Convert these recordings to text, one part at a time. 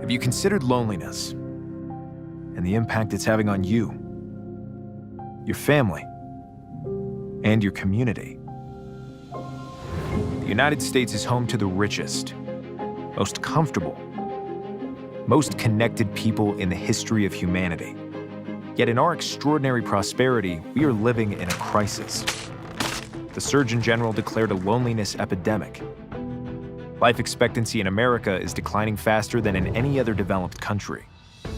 Have you considered loneliness and the impact it's having on you, your family, and your community? The United States is home to the richest, most comfortable, most connected people in the history of humanity. Yet in our extraordinary prosperity, we are living in a crisis. The Surgeon General declared a loneliness epidemic. Life expectancy in America is declining faster than in any other developed country,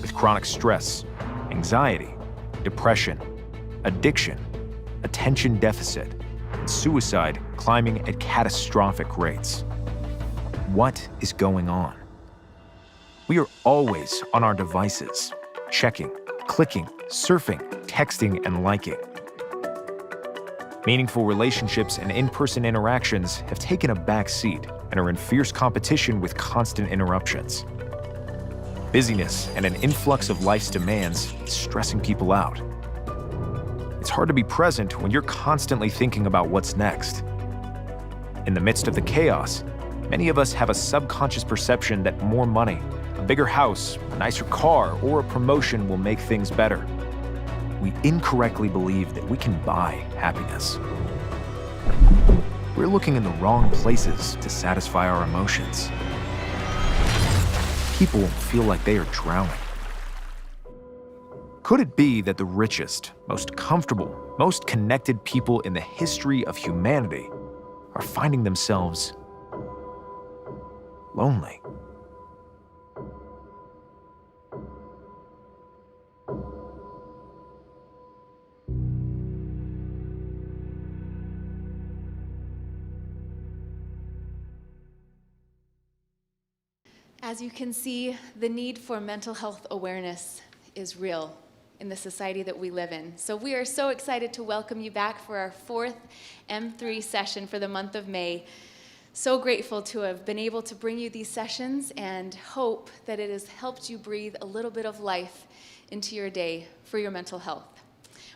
with chronic stress, anxiety, depression, addiction, attention deficit, and suicide climbing at catastrophic rates. What is going on? We are always on our devices, checking, clicking, surfing, texting, and liking. Meaningful relationships and in-person interactions have taken a back seat and are in fierce competition with constant interruptions. Busyness and an influx of life's demands is stressing people out. It's hard to be present when you're constantly thinking about what's next. In the midst of the chaos, many of us have a subconscious perception that more money, a bigger house, a nicer car, or a promotion will make things better. We incorrectly believe that we can buy happiness. We're looking in the wrong places to satisfy our emotions. People feel like they are drowning. Could it be that the richest, most comfortable, most connected people in the history of humanity are finding themselves lonely? As you can see, the need for mental health awareness is real in the society that we live in. So we are so excited to welcome you back for our 4th M3 session for the month of May. So grateful to have been able to bring you these sessions and hope that it has helped you breathe a little bit of life into your day for your mental health.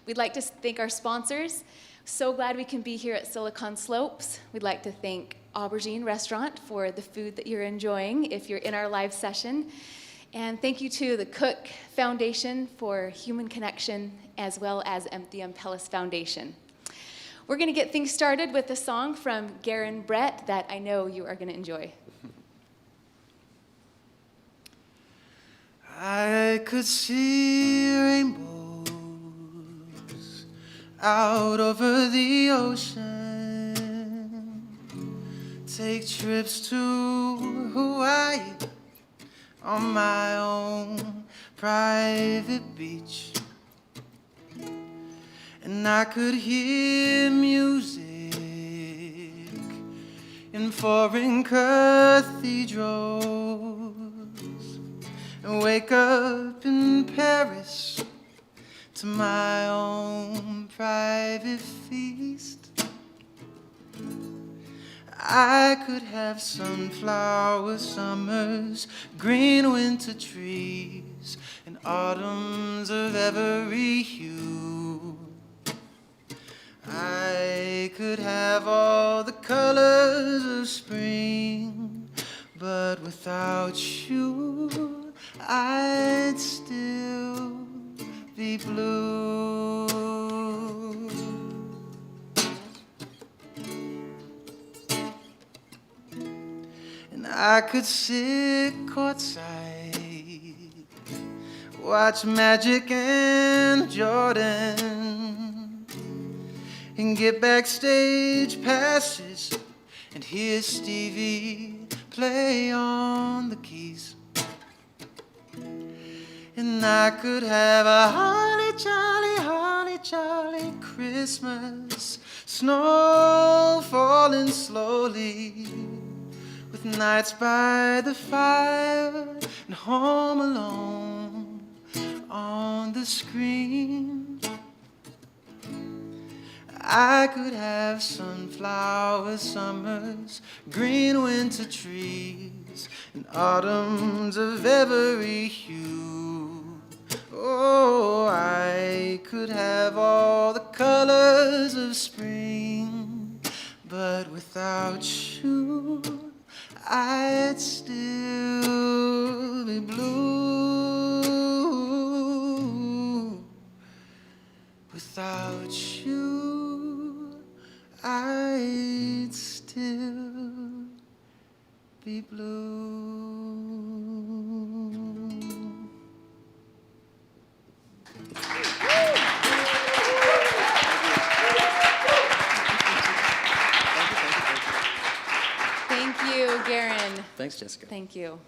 We'd like to thank our sponsors. So glad we can be here at Silicon Slopes. We'd like to thank Aubergine Restaurant for the food that you're enjoying if you're in our live session. And thank you to the Cook Foundation for Human Connection, as well as the Pellis Foundation. We're going to get things started with a song from Garen Brett that I know you are going to enjoy. I could see rainbows out over the ocean, take trips to Hawaii on my own private beach, and I could hear music in foreign cathedrals and wake up in Paris to my own private feast. I could have sunflower summers, green winter trees, and autumns of every hue. I could have all the colors of spring, but without you, I'd still be blue. And I could sit courtside, watch Magic and Jordan, and get backstage passes and hear Stevie play on the keys. And I could have a holly jolly Christmas, snow falling slowly, with nights by the fire and Home Alone on the screen. I could have sunflower summers, green winter trees, and autumns of every hue. Oh, I could have all the colors of spring, but without you, I'd still Thanks, Jessica. Thank you.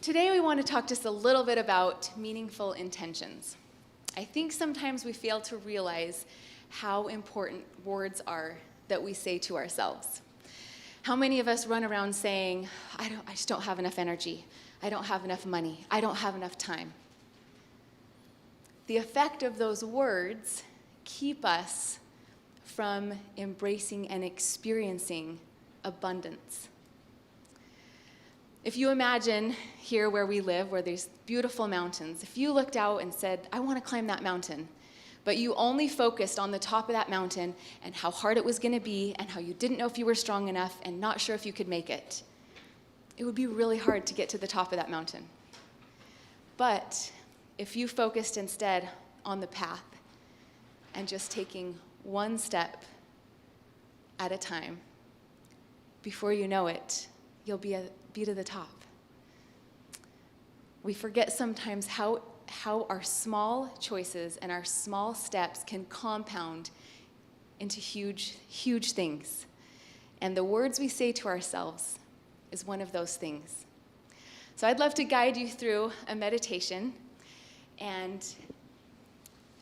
Today we want to talk just a little bit about meaningful intentions. I think sometimes we fail to realize how important words are that we say to ourselves. How many of us run around saying, I just don't have enough energy. I don't have enough money. I don't have enough time. The effect of those words keep us from embracing and experiencing abundance. If you imagine here where we live, where there's beautiful mountains, if you looked out and said, I want to climb that mountain, but you only focused on the top of that mountain and how hard it was going to be and how you didn't know if you were strong enough and not sure if you could make it, it would be really hard to get to the top of that mountain. But if you focused instead on the path and just taking one step at a time, before you know it, you'll be to the top. We forget sometimes how our small choices and our small steps can compound into huge, huge things. And the words we say to ourselves is one of those things. So I'd love to guide you through a meditation and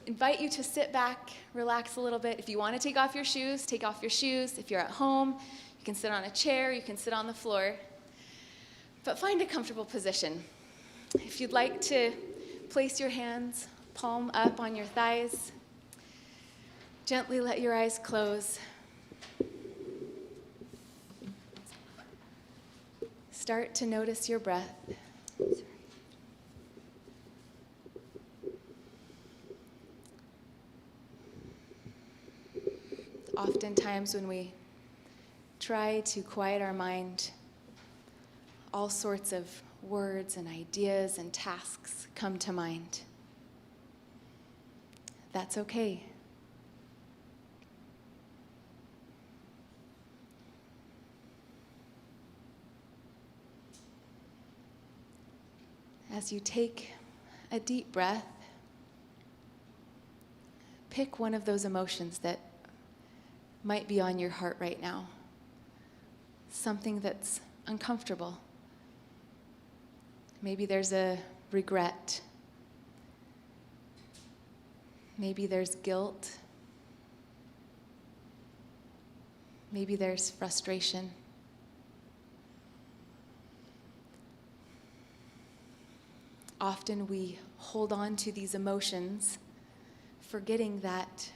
invite you to sit back, relax a little bit. If you want to take off your shoes, take off your shoes. If you're at home, you can sit on a chair, you can sit on the floor. But find a comfortable position. If you'd like to place your hands palm up on your thighs, gently let your eyes close. Start to notice your breath. Oftentimes when we try to quiet our mind, all sorts of words and ideas and tasks come to mind. That's okay. As you take a deep breath, pick one of those emotions that might be on your heart right now. Something that's uncomfortable. Maybe there's a regret. Maybe there's guilt. Maybe there's frustration. Often we hold on to these emotions, forgetting that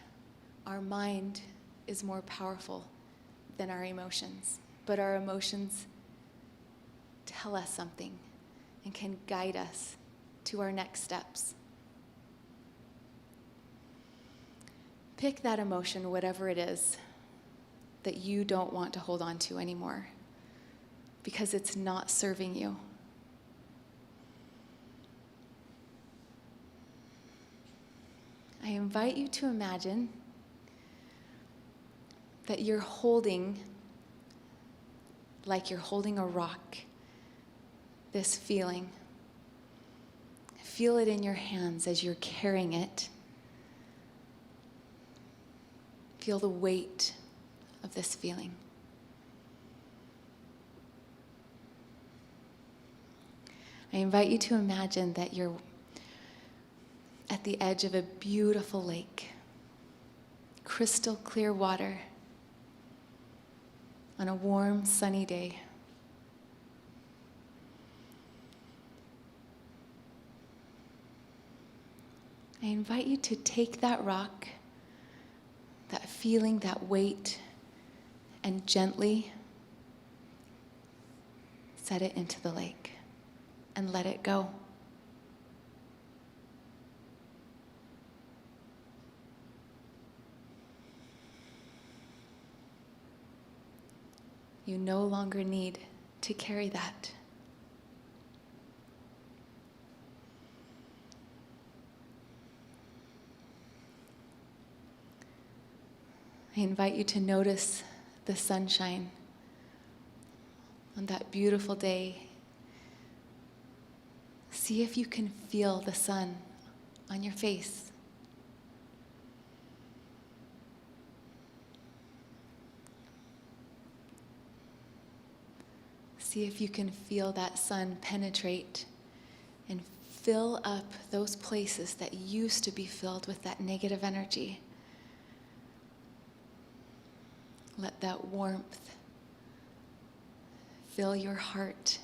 our mind is more powerful than our emotions. But our emotions tell us something and can guide us to our next steps. Pick that emotion, whatever it is, that you don't want to hold on to anymore, because it's not serving you. I invite you to imagine that you're holding, like you're holding a rock, this feeling. Feel it in your hands as you're carrying it. Feel the weight of this feeling. I invite you to imagine that you're at the edge of a beautiful lake, crystal clear water, on a warm, sunny day. I invite you to take that rock, that feeling, that weight, and gently set it into the lake and let it go. You no longer need to carry that. I invite you to notice the sunshine on that beautiful day. See if you can feel the sun on your face. See if you can feel that sun penetrate and fill up those places that used to be filled with that negative energy. Let that warmth fill your heart.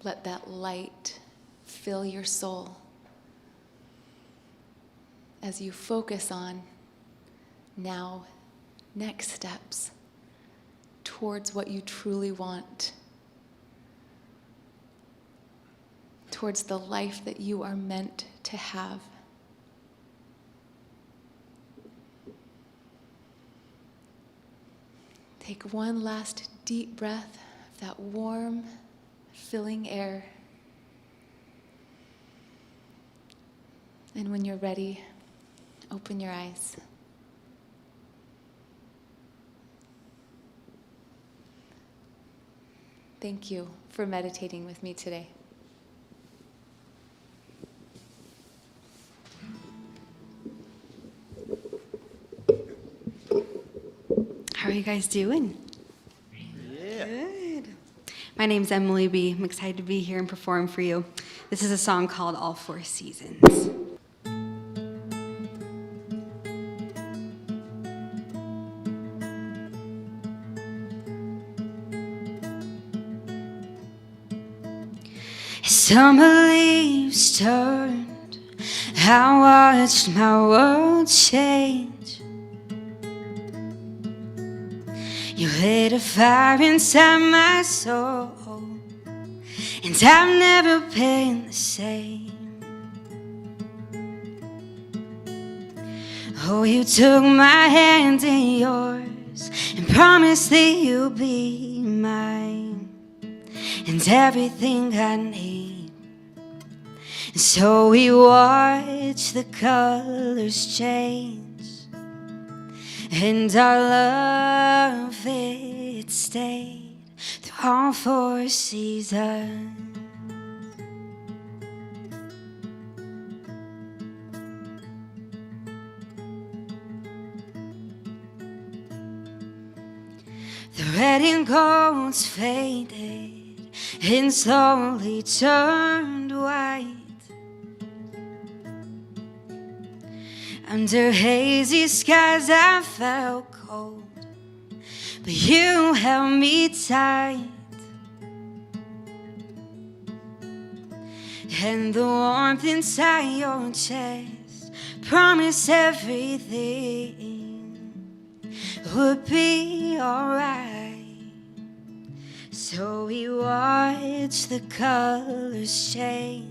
Let that light fill your soul as you focus on now next steps towards what you truly want, towards the life that you are meant to have. Take one last deep breath of that warm, filling air. And when you're ready, open your eyes. Thank you for meditating with me today. How are you guys doing? Yeah. Good. My name's Emily B. I'm excited to be here and perform for you. This is a song called All Four Seasons. Summer leaves turned, I watched my world change. You lit a fire inside my soul, and I've never been the same. Oh, you took my hand in yours and promised that you'd be mine and everything I need. And so we watched the colors change, and our love, it stayed through all four seasons. The red and gold's faded and slowly turned white. Under hazy skies I felt cold, but you held me tight. And the warmth inside your chest promised everything would be alright. So we watched the colors change,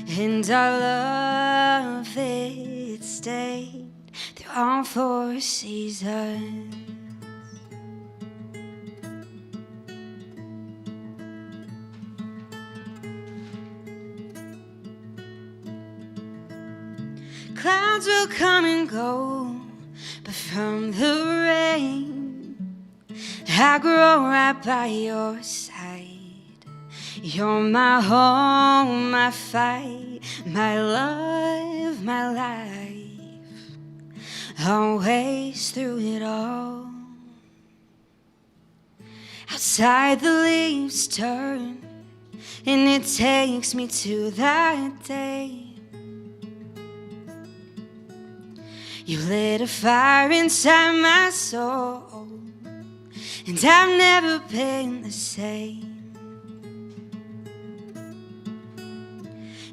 and our love, it stayed through all four seasons. Clouds will come and go, but from the rain, I grow right by your side. You're my home, my fight, my love, my life, always through it all. Outside the leaves turn, and it takes me to that day. You lit a fire inside my soul, and I've never been the same.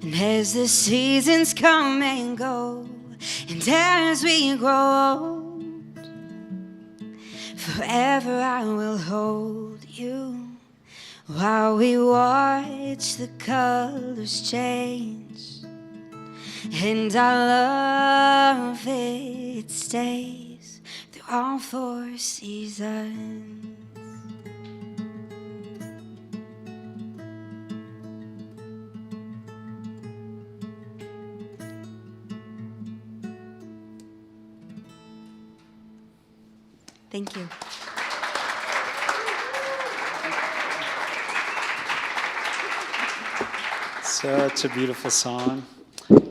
And as the seasons come and go, and as we grow old, forever I will hold you while we watch the colors change. And our love, it stays through all four seasons. Thank you. Such a beautiful song,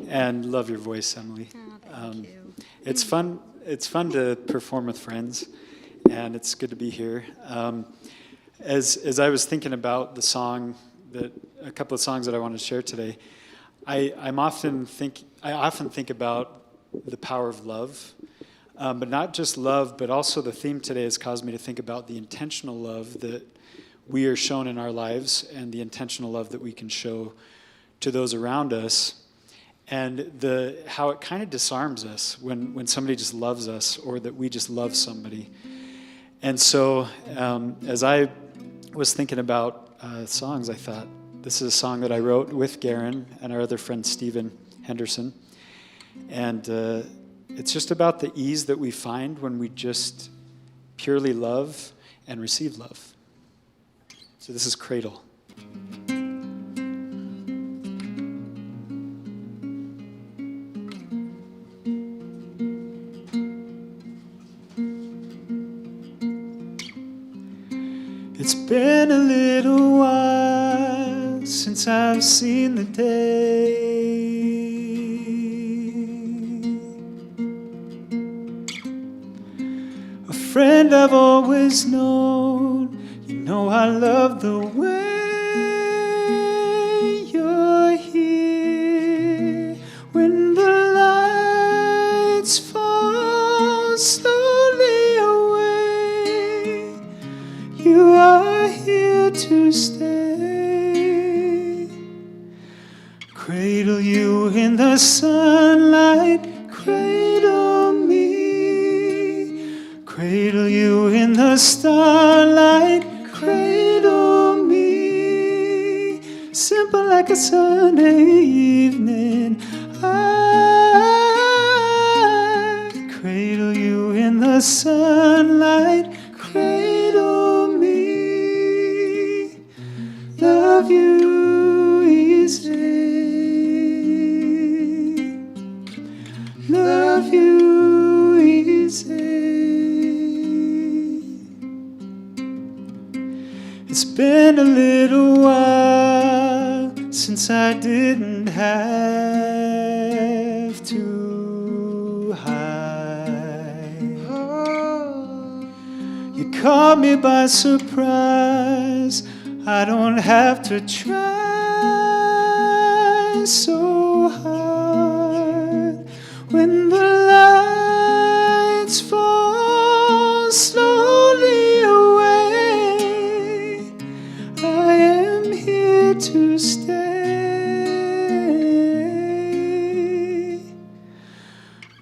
and love your voice, Emily. Thank you. It's fun. It's fun to perform with friends, and it's good to be here. As I was thinking about the song, a couple of songs that I want to share today, I often think about the power of love, but not just love, but also the theme today has caused me to think about the intentional love that we are shown in our lives, and the intentional love that we can show to those around us, and how it kind of disarms us when somebody just loves us, or that we just love somebody. And so as I was thinking about songs, I thought, this is a song that I wrote with Garen and our other friend Stephen Henderson. And it's just about the ease that we find when we just purely love and receive love. So this is Cradle. It's been a little while since I've seen the day. A friend I've always known, you know I love the way you're here. When the lights fall slowly away, you are here to stay. Cradle you in the sunlight, cradle me. Cradle you in the starlight, cradle me. Simple like a Sunday evening, I cradle you in the sunlight, cradle me. Love you easy. Love you easy. It's been a little while since I didn't have to hide. You caught me by surprise. I don't have to try so hard. When the lights fall slowly away, I am here to stay.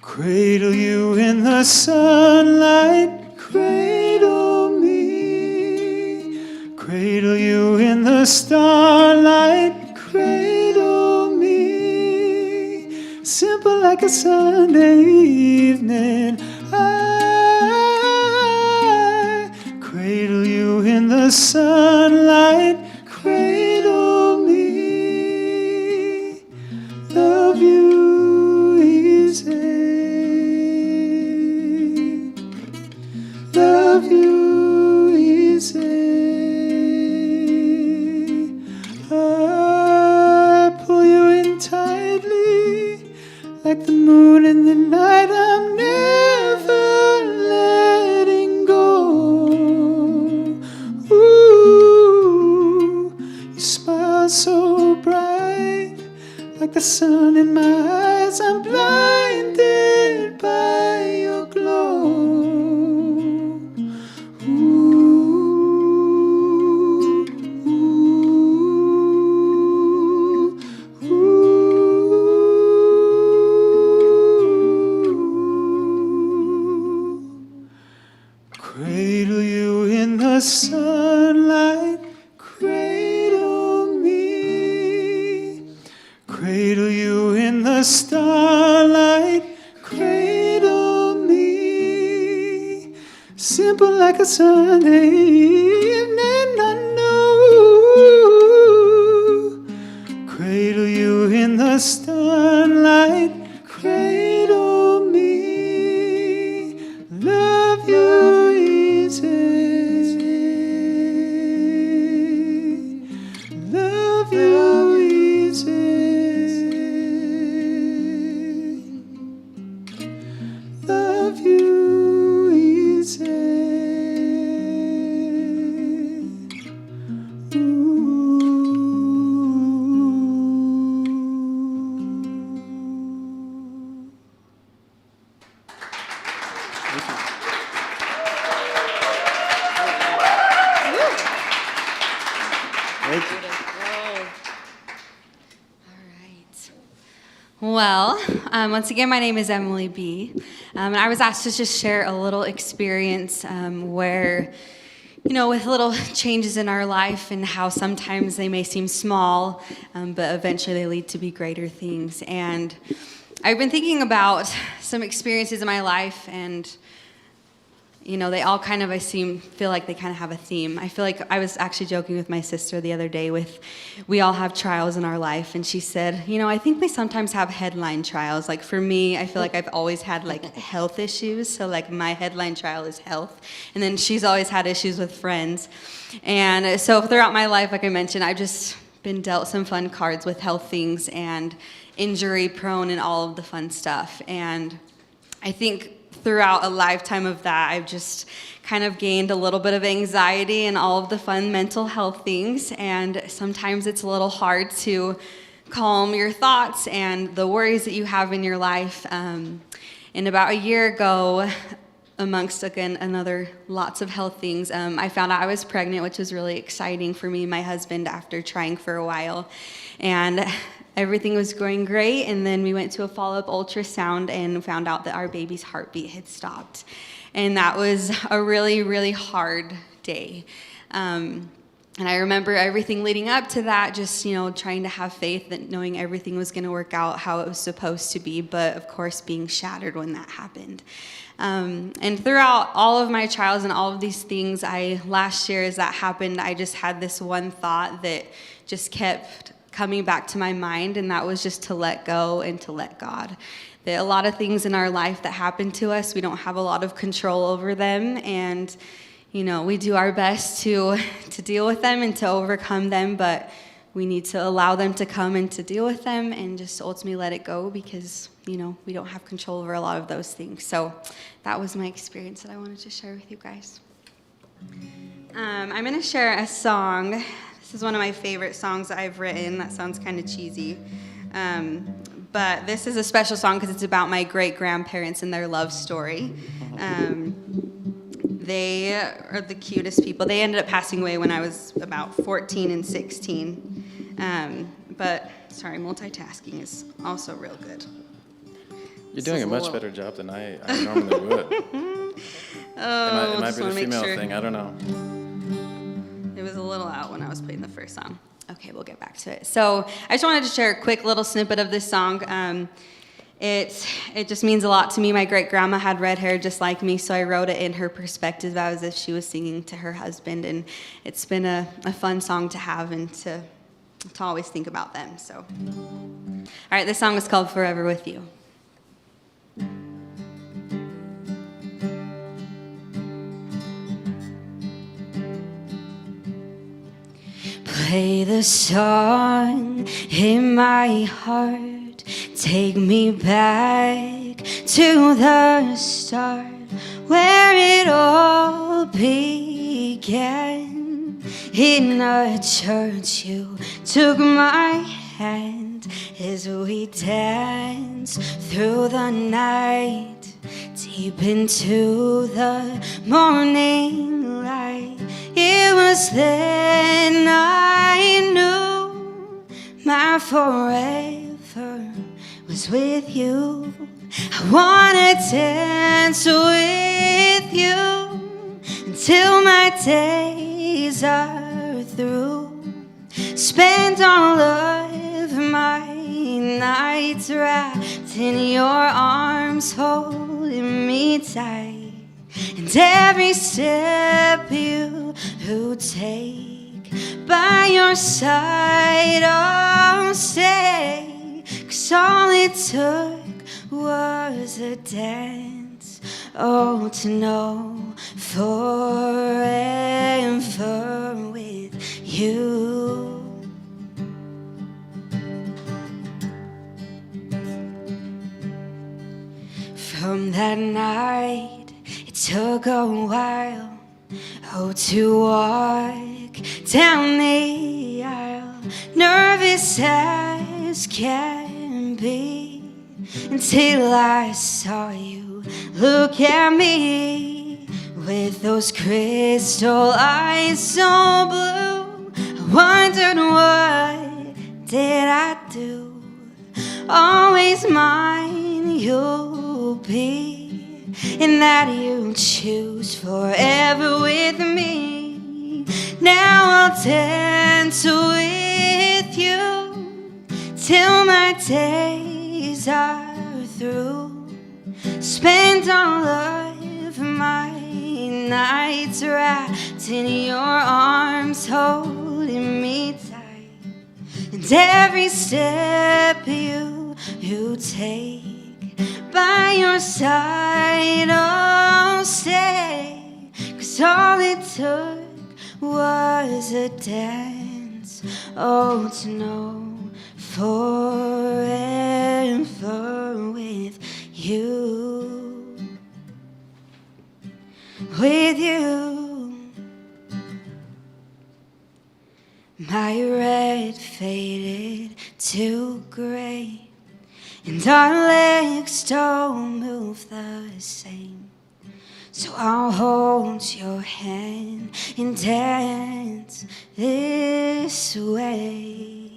Cradle you in the sunlight, cradle me. Cradle you in the starlight, cradle me. Simple like a Sunday evening, I cradle you in the sunlight, cradle me. Love you easy. Love you easy. I pull you in tightly, like the moon in the night. I'm never letting go. Ooh, you smile so bright, like the sun in my eyes. I'm blinded by your glow. Cradle you in the sunlight, cradle me. Cradle you in the starlight, cradle me. Simple like a Sunday evening, I know. Cradle you in the sunlight, cradle me. Love you easy. Love you easy. Well, once again, my name is Emily B. And I was asked to just share a little experience where, with little changes in our life and how sometimes they may seem small, but eventually they lead to be greater things. And I've been thinking about some experiences in my life, and they all kind of, feel like they kind of have a theme. I feel like I was actually joking with my sister the other day we all have trials in our life, and she said, I think we sometimes have headline trials. Like for me, I feel like I've always had like health issues, so like my headline trial is health, and then she's always had issues with friends. And so throughout my life, like I mentioned, I've just been dealt some fun cards with health things and injury prone and all of the fun stuff. And I think throughout a lifetime of that, I've just kind of gained a little bit of anxiety and all of the fun mental health things. And sometimes it's a little hard to calm your thoughts and the worries that you have in your life. And about a year ago, amongst, again, another lots of health things, I found out I was pregnant, which was really exciting for me and my husband after trying for a while. And everything was going great, and then we went to a follow-up ultrasound and found out that our baby's heartbeat had stopped. And that was a really, really hard day. And I remember everything leading up to that, just, trying to have faith that knowing everything was going to work out how it was supposed to be, but of course being shattered when that happened. And throughout all of my trials and all of these things, last year as that happened, I just had this one thought that just kept coming back to my mind, and that was just to let go and to let God. That a lot of things in our life that happen to us, we don't have a lot of control over them, and we do our best to deal with them and to overcome them, but we need to allow them to come and to deal with them and just ultimately let it go, because we don't have control over a lot of those things. So that was my experience that I wanted to share with you guys. I'm going to share a song. This is one of my favorite songs that I've written. That sounds kind of cheesy. But this is a special song because it's about my great-grandparents and their love story. They are the cutest people. They ended up passing away when I was about 14 and 16. But, sorry, multitasking is also real good. You're doing a much better job than I normally would. It might be the female thing, I don't know. It was a little out when I was playing the first song. Okay, we'll get back to it. So I just wanted to share a quick little snippet of this song. It just means a lot to me. My great-grandma had red hair just like me, so I wrote it in her perspective as if she was singing to her husband, and it's been a fun song to have and to always think about them. So, all right, this song is called Forever With You. Play the song in my heart, take me back to the start where it all began. In a church you took my hand as we danced through the night, deep into the morning light. It was then I knew my forever was with you. I wanna dance with you until my days are through. Spend all of my nights wrapped in your arms, holding me tight. And every step you take by your side, I'll stay. 'Cause all it took was a dance, oh, to know forever with you. From that night, it took a while, oh, to walk down the aisle, nervous as can be, until I saw you look at me with those crystal eyes so blue. I wondered, what did I do? always mine you'll be, and that you choose forever with me. Now I'll dance with you till my days are through. Spend all of my nights wrapped in your arms, holding me tight. And every step you take, by your side I'll stay. 'Cause all it took was a dance, oh, to know forever with you, with you. My red faded to gray, and our legs don't move the same. So I'll hold your hand and dance this way.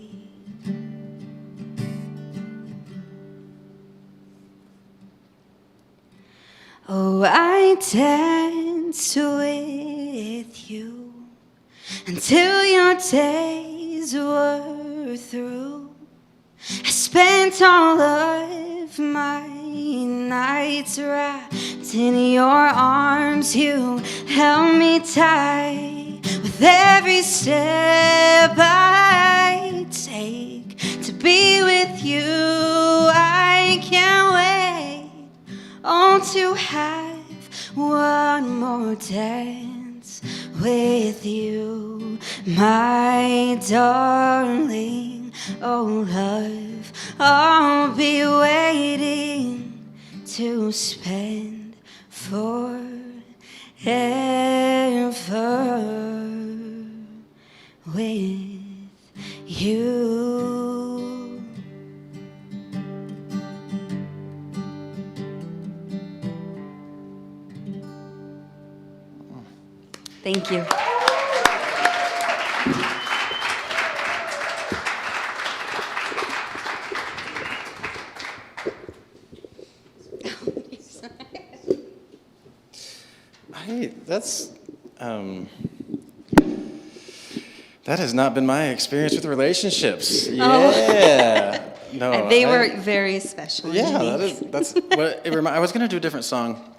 Oh, I dance with you until your days were through. I spent all of my nights wrapped in your arms. You held me tight. With every step I take to be with you, I can't wait. Oh, to have one more dance with you, my darling. Oh, love, I'll be waiting to spend forever with you. Thank you. That has not been my experience with relationships. Yeah. No, They were very special. Yeah, that's what it I was gonna do a different song,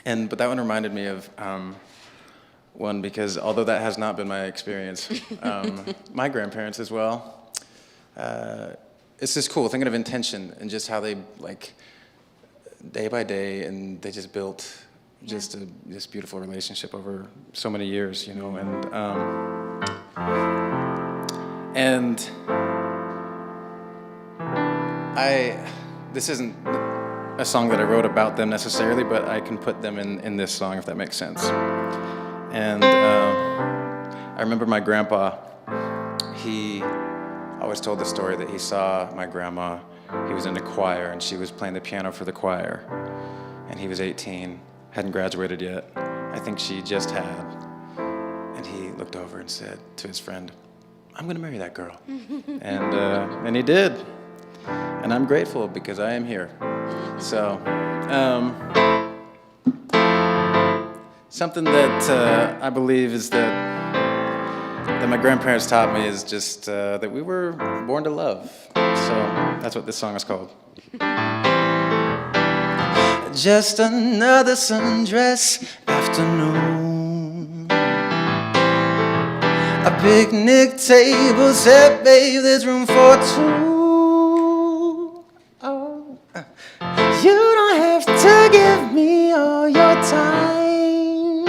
but that one reminded me of one, because although that has not been my experience, my grandparents as well. It's just cool thinking of intention and just how they, like, day by day, and they just built just this beautiful relationship over so many years, you know, and this isn't a song that I wrote about them necessarily, but I can put them in this song, if that makes sense. And I remember my grandpa, he always told the story that he saw my grandma. He was in the choir, and she was playing the piano for the choir. And he was 18, hadn't graduated yet. I think she just had. And he looked over and said to his friend, "I'm gonna marry that girl." And he did. And I'm grateful because I am here. So, something that I believe is that my grandparents taught me is just that we were born to love. So that's what this song is called. Just another sundress afternoon. A picnic table set, babe, there's room for two. Oh, you don't have to give me all your time.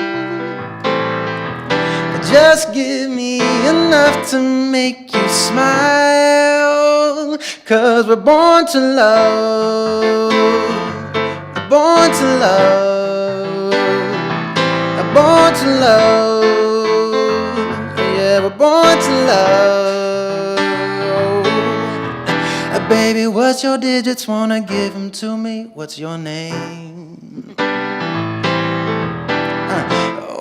Just give me enough to make you smile. 'Cause we're born to love. We're born to love. We're born to love. Yeah, we're born to love. Baby, what's your digits? Wanna give them to me? What's your name?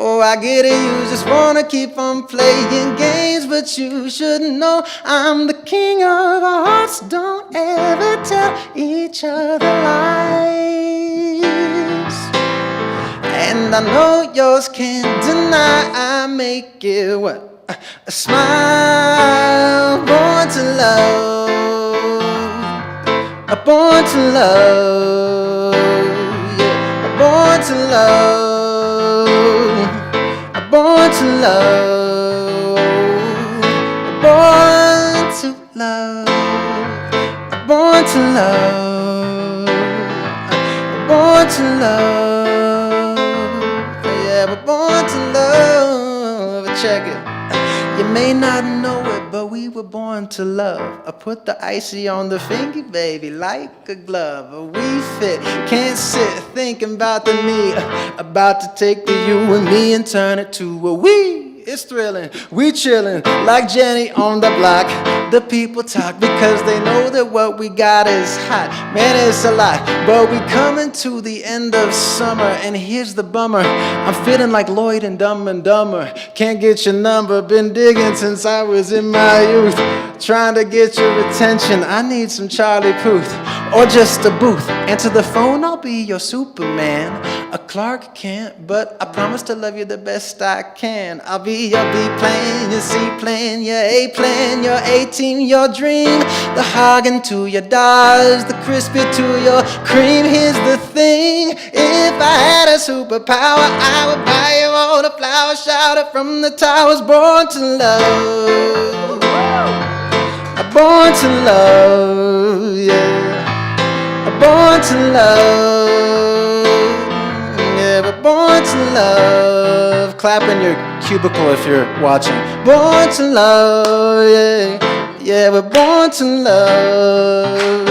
Oh, I get it, you just wanna keep on playing games, but you should know I'm the king of hearts. Don't ever tell each other lies. And I know yours can't deny I make it what? A smile, born to love, a born to love, yeah, a born to love, a born to love, a born to love, a born to love, a born to love, yeah, we're born to love. Check it. You may not know it, but we were born to love. I put the icy on the finger, baby, like a glove. We fit, can't sit thinking about the me, about to take the you and me and turn it to a we. It's thrilling, we chillin' like Jenny on the block. The people talk because they know that what we got is hot. Man, it's a lot, but we coming to the end of summer. And here's the bummer, I'm feeling like Lloyd and Dumb and Dumber. Can't get your number, been digging since I was in my youth. Trying to get your attention, I need some Charlie Puth or just a booth. Answer the phone, I'll be your Superman. A Clark Kent, but I promise to love you the best I can. I'll be your B plan, your C plan, your A plan, your A team, your dream. The Hagen to your Dodge, the crispy to your cream. Here's the thing, if I had a superpower, I would buy you all the flowers, shout it from the towers. Born to love, born to love, yeah. Born to love, yeah. We're born to love. Clap in your cubicle if you're watching. Born to love, yeah. Yeah, we're born to love.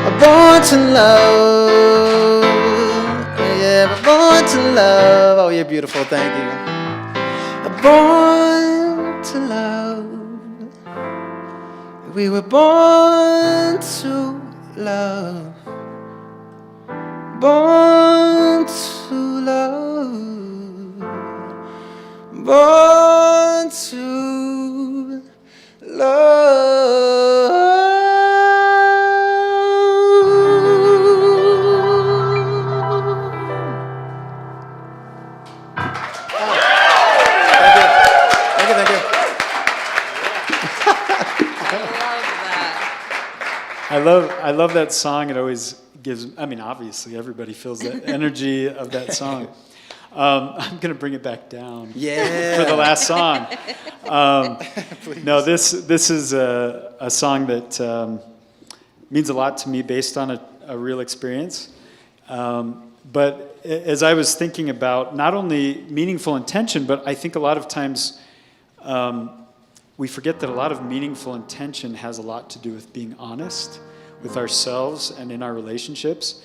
We're born to love. Yeah, we're born to love. Oh, you're beautiful. Thank you. Born to love. We were born to love, born to love, born to love. Thank you. I love that song. It always gives, I mean, obviously everybody feels the energy of that song. I'm going to bring it back down for the last song. No, this is a song that means a lot to me based on a real experience. But as I was thinking about not only meaningful intention, but I think a lot of times we forget that a lot of meaningful intention has a lot to do with being honest with ourselves and in our relationships.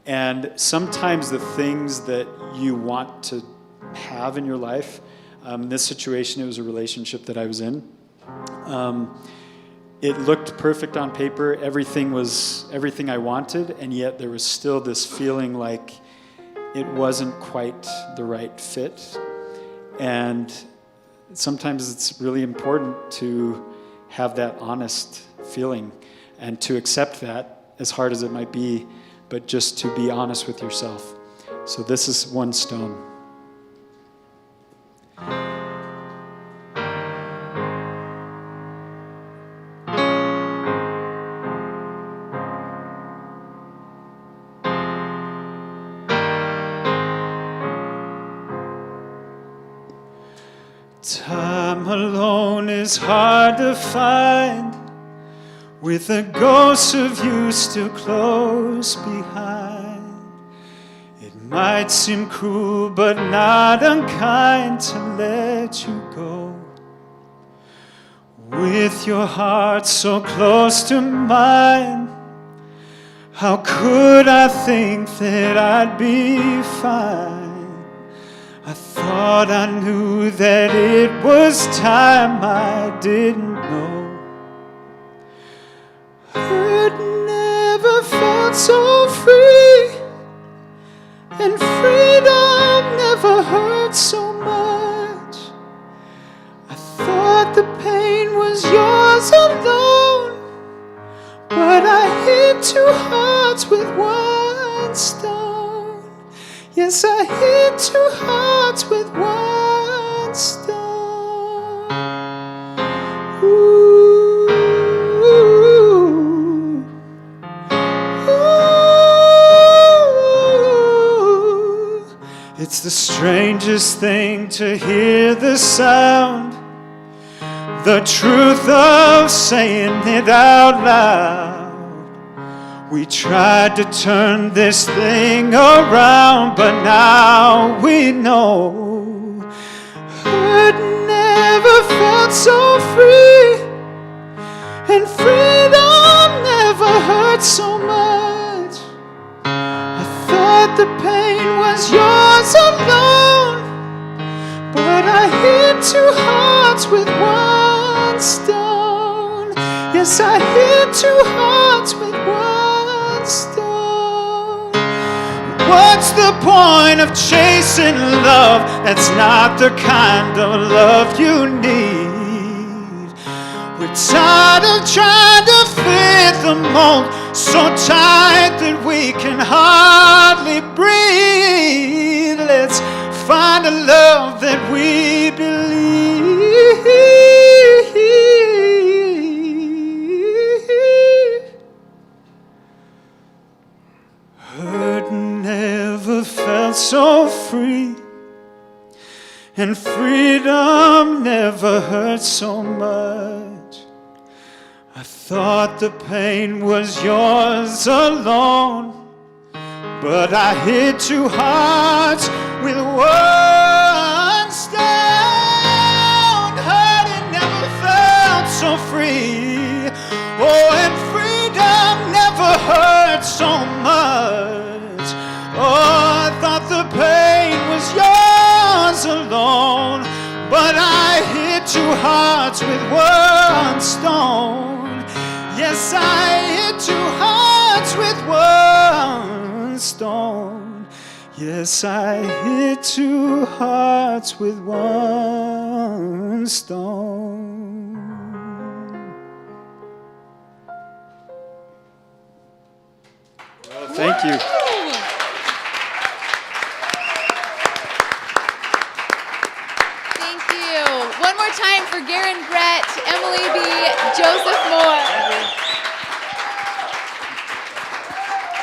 And sometimes the things that you want to have in your life, in this situation, it was a relationship that I was in. It looked perfect on paper. Everything was everything I wanted, and yet there was still this feeling like it wasn't quite the right fit. And sometimes it's really important to have that honest feeling and to accept that, as hard as it might be, but just to be honest with yourself. So this is one stone. Time alone is hard to find, with the ghosts of you still close behind. It might seem cruel but not unkind to let you go, with your heart so close to mine. How could I think that I'd be fine? I thought I knew that it was time I didn't know. I'd never felt so free, and freedom never hurt so much. I thought the pain was yours alone, but I hit two hearts with one stone. Yes, I hit two hearts with one stone. Ooh, ooh. It's the strangest thing to hear the sound, the truth of saying it out loud. We tried to turn this thing around, but now we know hurt never felt so free, and freedom never hurt so much. I thought the pain was yours alone, but I hit two hearts with one stone. Yes, I hit two hearts with one stone. What's the point of chasing love that's not the kind of love you need? We're tired of trying to fit the mold so tight that we can hardly breathe. Let's find a love that we believe. Hurt never felt so free, and freedom never hurt so much. I thought the pain was yours alone, but I hit two hearts with one stone. Hurt it never felt so free. Oh, and freedom never hurt so much. Oh, I thought the pain was yours alone, but I hit two hearts with one stone. Yes, I hit two hearts with one stone. Yes, I hit two hearts with one stone. Well, thank you. Thank you. One more time for Garen Brett, Emily B., Joseph Moore.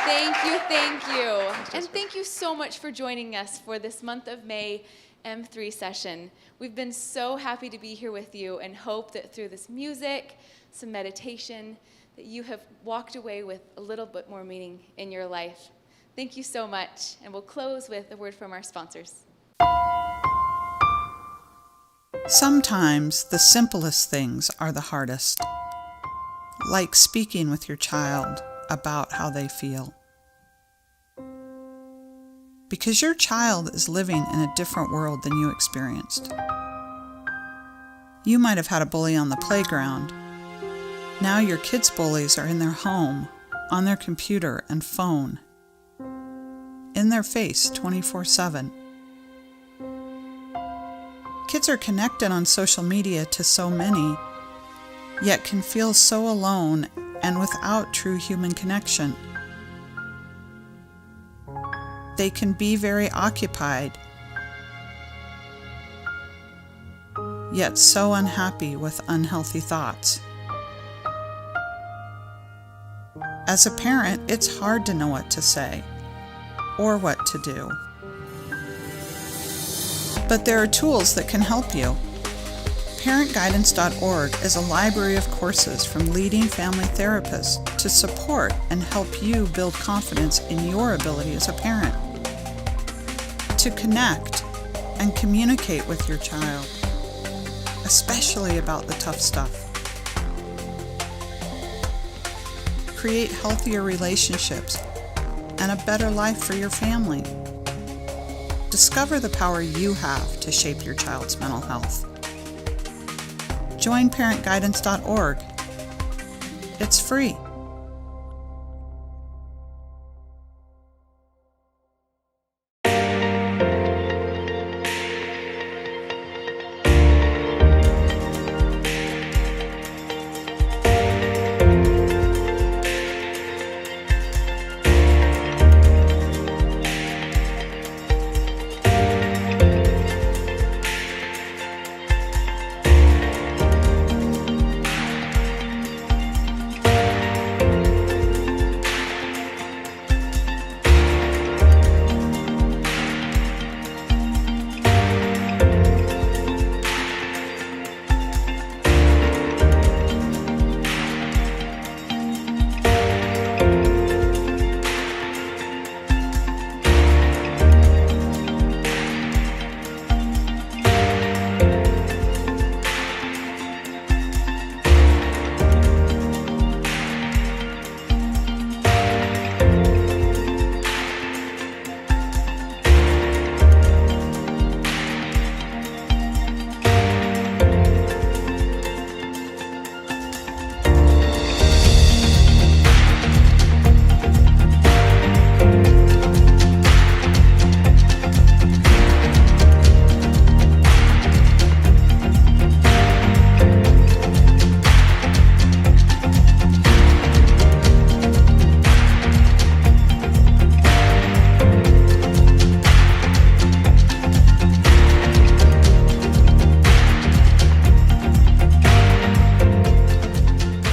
Thank you, thank you. And thank you so much for joining us for this month of May M3 session. We've been so happy to be here with you and hope that through this music, some meditation, that you have walked away with a little bit more meaning in your life. Thank you so much. And we'll close with a word from our sponsors. Sometimes the simplest things are the hardest, like speaking with your child about how they feel. Because your child is living in a different world than you experienced. You might have had a bully on the playground. Now your kids' bullies are in their home, on their computer and phone, in their face 24/7. Kids are connected on social media to so many, yet can feel so alone and without true human connection. They can be very occupied, yet so unhappy with unhealthy thoughts. As a parent, it's hard to know what to say or what to do. But there are tools that can help you. ParentGuidance.org is a library of courses from leading family therapists to support and help you build confidence in your ability as a parent, to connect and communicate with your child, especially about the tough stuff. Create healthier relationships and a better life for your family. Discover the power you have to shape your child's mental health. Join ParentGuidance.org. It's free.